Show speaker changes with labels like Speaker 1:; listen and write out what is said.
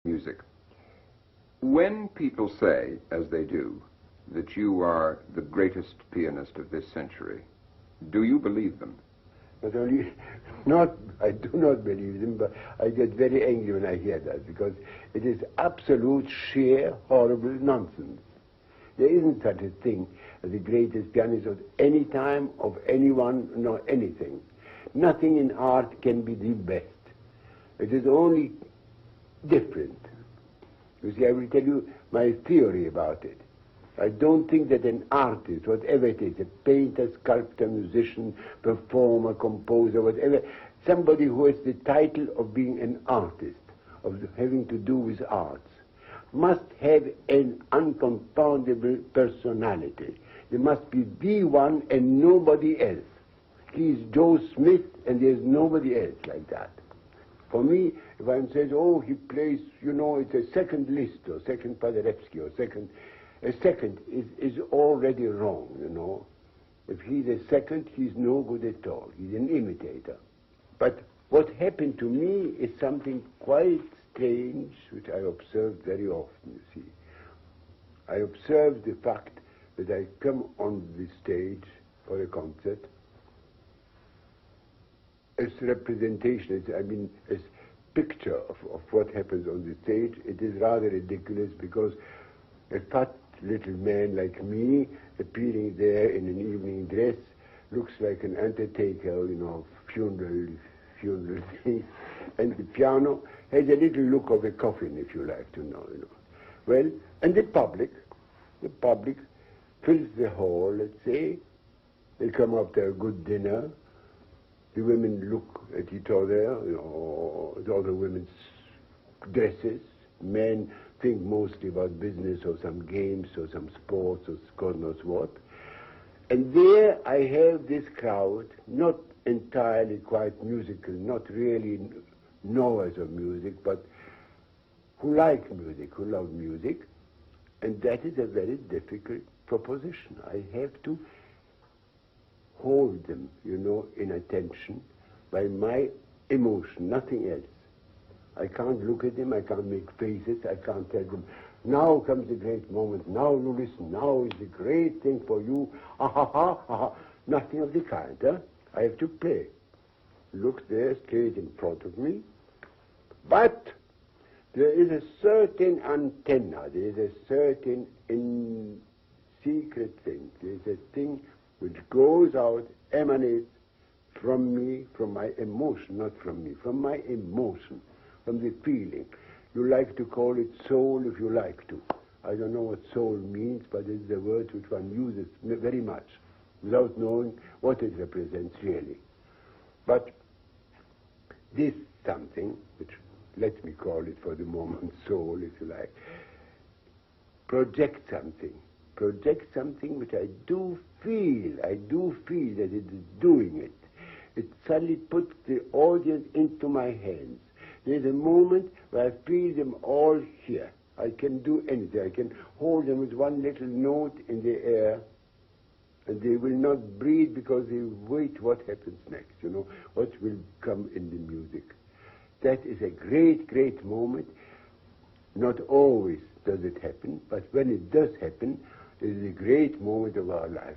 Speaker 1: music. When people say, as they do, that you are the greatest pianist of this century, do you believe them?
Speaker 2: I do not believe them, but I get very angry when I hear that, because it is absolute, sheer, horrible nonsense. There isn't such a thing as the greatest pianist of any time, of anyone, nor anything. Nothing in art can be the best. It is only different. You see, I will tell you my theory about it. I don't think that an artist, whatever it is, a painter, sculptor, musician, performer, composer, whatever, somebody who has the title of being an artist, of having to do with arts, must have an unconfoundable personality. There must be the one and nobody else. He is Joe Smith and there's nobody else like that. For me, if I'm saying, oh, he plays, it's a second Liszt or second Paderewski or second... A second is already wrong, If he's a second, he's no good at all. He's an imitator. But what happened to me is something quite strange, which I observed very often, you see. I observed the fact that I come on the stage for a concert as representation, as picture of what happens on the stage. It is rather ridiculous, because a fat little man like me appearing there in an evening dress looks like an undertaker, funeral things, and the piano has a little look of a coffin, if you like to know. Well, and the public fills the hall, let's say. They come after a good dinner. The women look at each other, at other women's dresses. Men think mostly about business or some games or some sports or God knows what. And there I have this crowd, not entirely quite musical, not really knowers of music, but who like music, who love music. And that is a very difficult proposition. I have to hold them, in attention by my emotion, nothing else. I can't look at them, I can't make faces, I can't tell them, now comes the great moment, now you listen, now is the great thing for you, ha ha ha ha. Nothing of the kind, I have to play. Look there straight in front of me. But there is a certain antenna, there is a certain secret thing, there is a thing which goes out, emanates from me, from my emotion, not from me, from my emotion, from the feeling. You like to call it soul if you like to. I don't know what soul means, but it's a word which one uses very much without knowing what it represents really. But this something, which let me call it for the moment soul if you like, projects something which I do feel that it is doing it. It suddenly puts the audience into my hands. There's a moment where I feel them all here. I can do anything. I can hold them with one little note in the air, and they will not breathe because they wait what happens next, what will come in the music. That is a great, great moment. Not always does it happen, but when it does happen, it is a great moment of our life.